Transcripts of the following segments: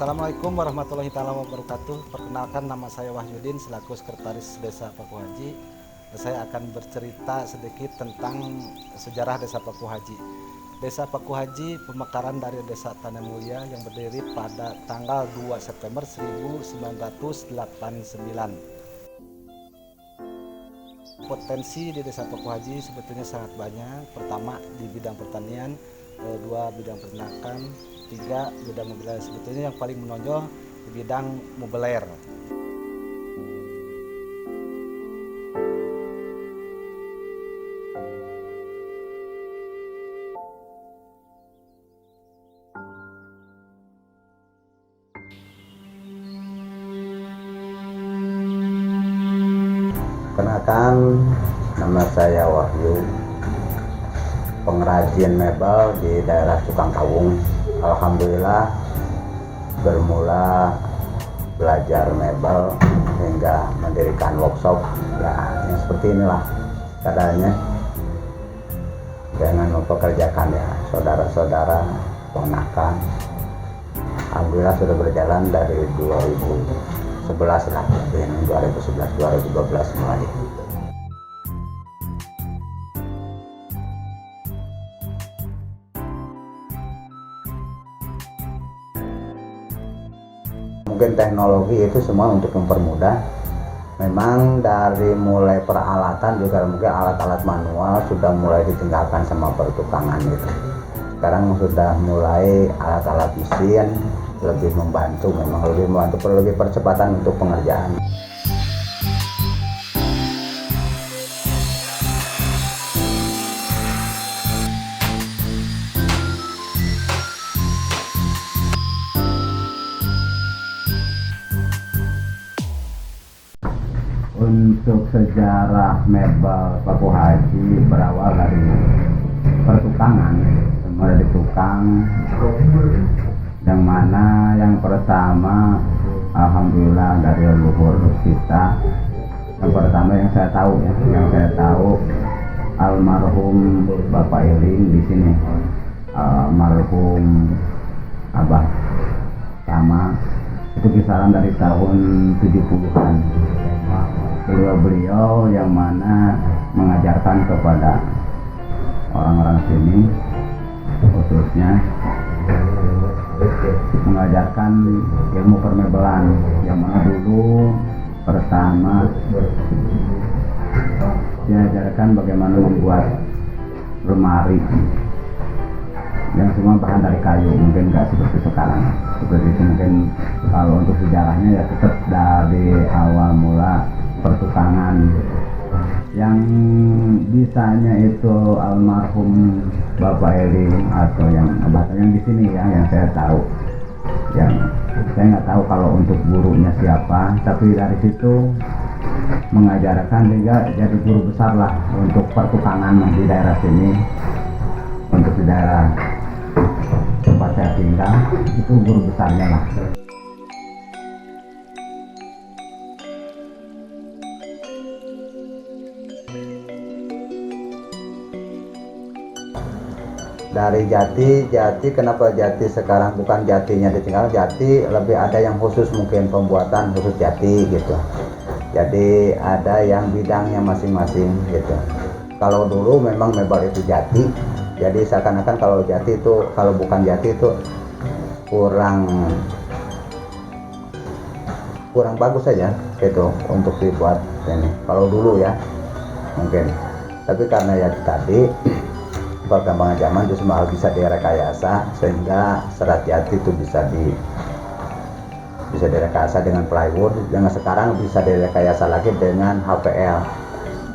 Assalamualaikum warahmatullahi taala wabarakatuh. Perkenalkan, nama saya Wahyudin selaku Sekretaris Desa Paku Haji. Saya akan bercerita sedikit tentang sejarah Desa Paku Haji. Desa Paku Haji pemekaran dari Desa Tanah Mulia yang berdiri pada tanggal 2 September 1989. Potensi di Desa Paku Haji sebetulnya sangat banyak. Pertama, di bidang pertanian, dua, bidang peternakan, tiga, bidang mobiler. Sebetulnya yang paling menonjol di bidang mobiler. Kenalkan, nama saya Wahyu, pengrajin mebel di daerah Cukangkawung. Alhamdulillah bermula belajar mebel hingga mendirikan workshop ya, yang seperti inilah keadaannya, dengan mempekerjakan ya saudara-saudara ponakan. Alhamdulillah sudah berjalan dari 2011 lah, ini 2011-2012 mulai. Mungkin teknologi itu semua untuk mempermudah. Memang dari mulai peralatan juga mungkin alat-alat manual sudah mulai ditinggalkan sama pertukangan gitu. Sekarang sudah mulai alat-alat mesin lebih membantu, memang lebih membantu, lebih percepatan untuk pengerjaan. Untuk sejarah mebel Paku Haji berawal dari pertukangan, mulai dari tukang, yang mana yang pertama alhamdulillah dari leluhur kita. Yang pertama yang saya tahu almarhum Bapak Iling di sini, almarhum Abah sama itu kisaran dari tahun 70-an. Beliau yang mana mengajarkan kepada orang-orang sini, khususnya mengajarkan ilmu permebelan, yang mana dulu pertama diajarkan bagaimana membuat lemari yang semua bahan dari kayu, mungkin nggak seperti sekarang. Seperti itu mungkin kalau untuk sejarahnya ya tetap dari awal mula pertukangan. Yang bisanya itu almarhum Bapak Eli atau yang di sini ya, yang saya tahu. Yang saya nggak tahu kalau untuk gurunya siapa, tapi dari situ mengajarkan juga jadi guru besar lah untuk pertukangan di daerah sini. Untuk di daerah tempat saya tinggal itu guru besarnya lah. Dari jati kenapa jati sekarang bukan jatinya ditinggal, jati lebih ada yang khusus, mungkin pembuatan khusus jati gitu. Jadi ada yang bidangnya masing-masing gitu. Kalau dulu memang mebel itu jati, jadi seakan-akan kalau jati itu, kalau bukan jati itu kurang bagus saja gitu untuk dibuat ini. Kalau dulu ya mungkin, tapi karena ya tadi perkembangan zaman itu semua bisa direkayasa, sehingga serat jati itu bisa direkayasa dengan plywood. Dengan sekarang bisa direkayasa lagi dengan HPL.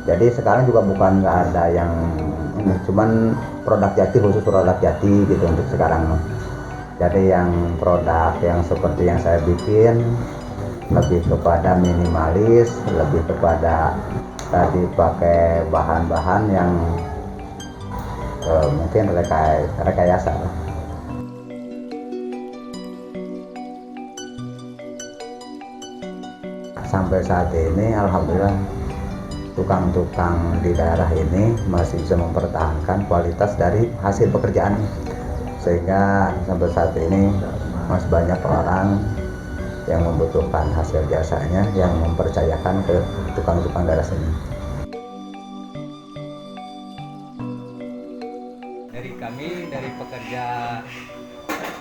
Jadi sekarang juga bukan nggak ada yang ini, cuman produk jati, khusus produk jati gitu untuk sekarang. Jadi yang produk yang seperti yang saya bikin lebih kepada minimalis, lebih kepada tadi pakai bahan-bahan yang mungkin rekayasa. Sampai saat ini alhamdulillah tukang-tukang di daerah ini masih bisa mempertahankan kualitas dari hasil pekerjaan, sehingga sampai saat ini masih banyak orang yang membutuhkan hasil jasanya, yang mempercayakan ke tukang-tukang garas ini. Dari pekerja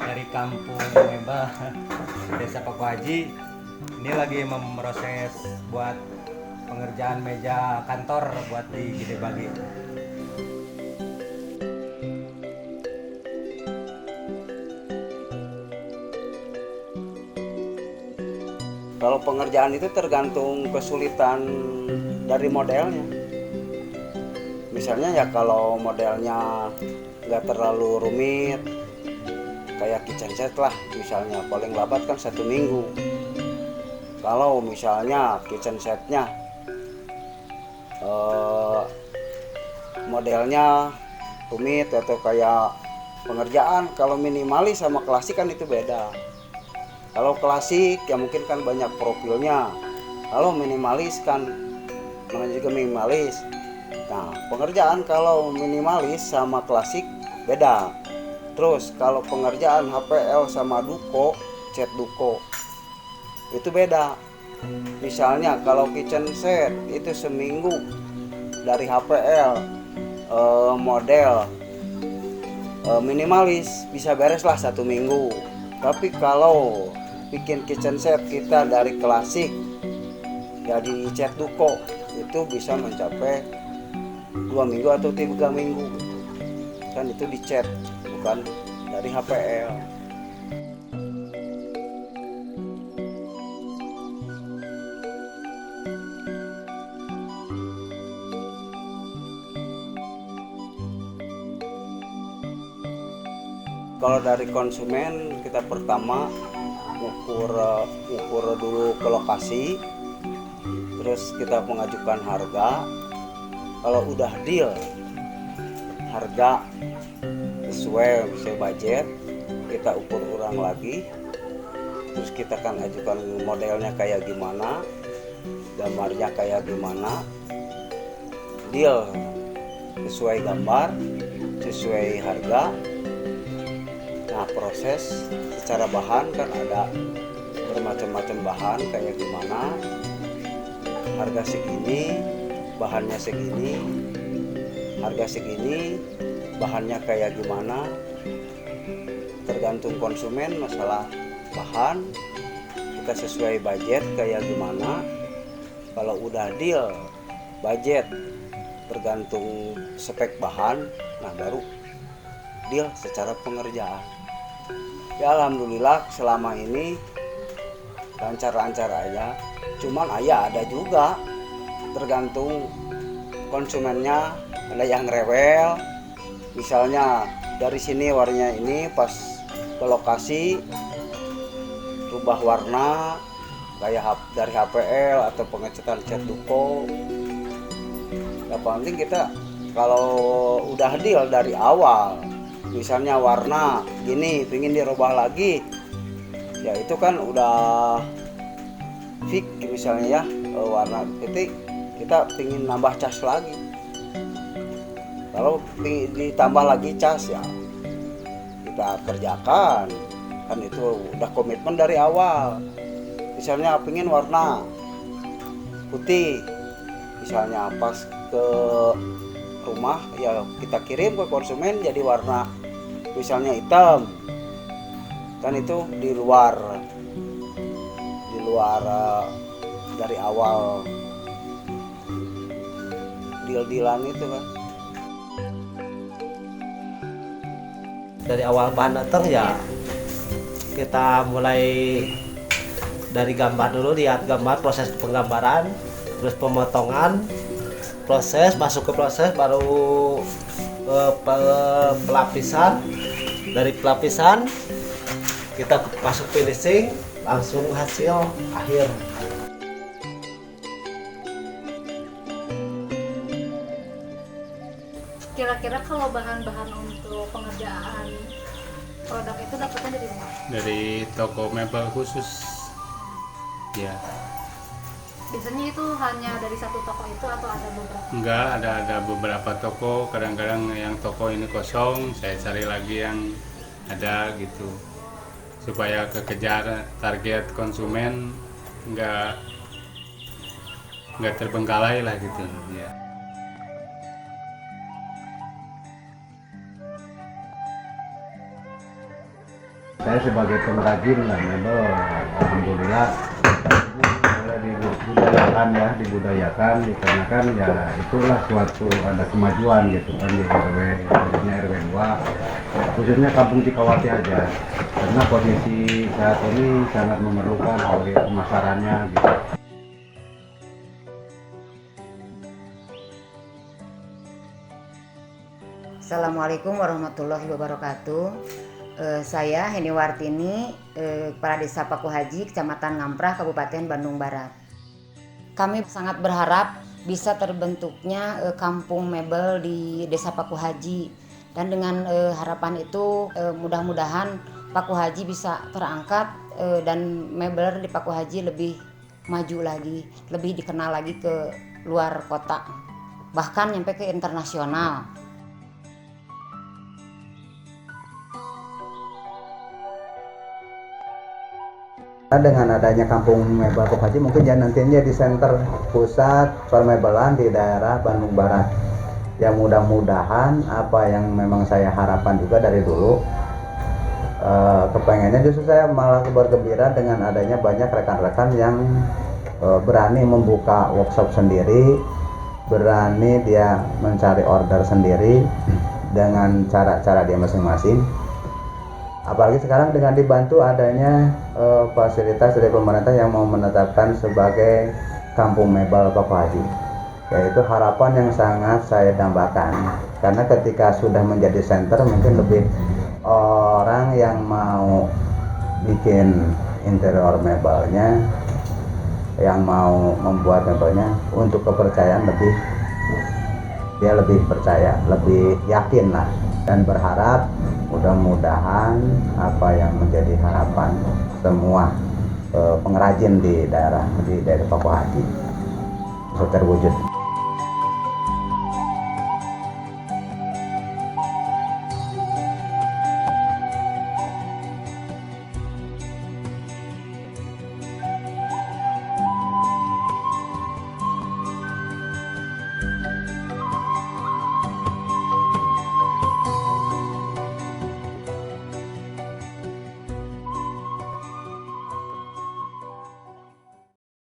dari kampung Meba Desa Paku Haji, ini lagi memproses buat pengerjaan meja kantor buat di Gede Bagi. Kalau pengerjaan itu tergantung kesulitan dari modelnya. Misalnya ya kalau modelnya nggak terlalu rumit, kayak kitchen set lah, misalnya paling lambat kan 1 minggu. Kalau misalnya kitchen setnya modelnya rumit atau kayak pengerjaan, kalau minimalis sama klasik kan itu beda. Kalau klasik ya mungkin kan banyak profilnya, kalau minimalis kan namanya juga minimalis. Nah, pengerjaan kalau minimalis sama klasik beda. Terus kalau pengerjaan HPL sama duko, cat duko, itu beda. Misalnya kalau kitchen set itu seminggu dari HPL model minimalis bisa beres lah 1 minggu. Tapi kalau bikin kitchen set kita dari klasik ya di cat duko, itu bisa mencapai 2 minggu atau 3 minggu kan, itu dicat bukan dari HPL. Kalau dari konsumen kita pertama ukur dulu ke lokasi, terus kita mengajukan harga. Kalau udah deal harga sesuai budget, kita ukur ulang lagi, terus kita akan ajukan modelnya kayak gimana, gambarnya kayak gimana, deal sesuai gambar, sesuai harga. Nah, proses secara bahan kan ada bermacam-macam bahan kayak gimana, harga segini, bahannya segini, harga segini, bahannya kayak gimana. Tergantung konsumen masalah bahan, kita sesuai budget kayak gimana. Kalau udah deal budget tergantung spek bahan, nah baru deal secara pengerjaan. Ya alhamdulillah selama ini lancar-lancar aja. Cuman ya ada juga tergantung konsumennya, ada yang rewel. Misalnya dari sini warnanya ini, pas ke lokasi rubah warna kayak dari HPL atau pengecetan cat duko. Yang penting kita kalau udah deal dari awal, misalnya warna gini pingin dirubah lagi, ya itu kan udah fix. Misalnya ya warna titik kita pingin nambah cas lagi, kalau ditambah lagi cas ya kita kerjakan, kan itu udah komitmen dari awal. Misalnya pingin warna putih, misalnya pas ke rumah ya kita kirim ke konsumen jadi warna misalnya hitam, kan itu di luar dari awal deal-dealan itu kan. Dari awal bahan datang ya kita mulai dari gambar dulu, lihat gambar, proses penggambaran, terus pemotongan, proses masuk ke proses, baru pelapisan. Dari pelapisan kita masuk finishing, langsung hasil akhir. Kira-kira kalau bahan-bahan untuk pengerjaan produk itu dapatnya dari mana? Dari toko mebel khusus ya. Biasanya itu hanya dari satu toko itu atau ada beberapa? Enggak, ada beberapa toko. Kadang-kadang yang toko ini kosong, saya cari lagi yang ada gitu. supaya kekejar target konsumen nggak terbengkalai lah gitu ya. Saya sebagai pengrajin lah mebel, alhamdulillah dibudayakan dikarenakan ya itulah suatu ada kemajuan gitu kan di RW, khususnya RW 2, khususnya Kampung Cikawati aja, karena posisi saat ini sangat memerlukan pemasarannya gitu. Assalamualaikum warahmatullahi wabarakatuh. Saya Heni Wartini, Kepala Desa Pakuhaji, Kecamatan Ngamprah, Kabupaten Bandung Barat. Kami sangat berharap bisa terbentuknya kampung mebel di Desa Pakuhaji, dan dengan harapan itu mudah-mudahan Pakuhaji bisa terangkat dan mebel di Pakuhaji lebih maju lagi, lebih dikenal lagi ke luar kota, bahkan nyampe ke internasional. Dengan adanya kampung mebel Pakuhaji mungkin ya nantinya di center pusat permebelan di daerah Bandung Barat. Ya mudah-mudahan apa yang memang saya harapkan juga dari dulu, kepengennya justru saya malah bergembira dengan adanya banyak rekan-rekan yang berani membuka workshop sendiri, berani dia mencari order sendiri dengan cara-cara dia masing-masing. Apalagi sekarang dengan dibantu adanya fasilitas dari pemerintah yang mau menetapkan sebagai kampung mebel Pakuhaji, yaitu harapan yang sangat saya dambakan, karena ketika sudah menjadi center mungkin lebih orang yang mau bikin interior mebelnya, yang mau membuat mebelnya, untuk kepercayaan dia lebih percaya, lebih yakin lah, dan berharap mudah-mudahan apa yang menjadi harapan semua pengrajin di daerah Pakuhaji bisa terwujud.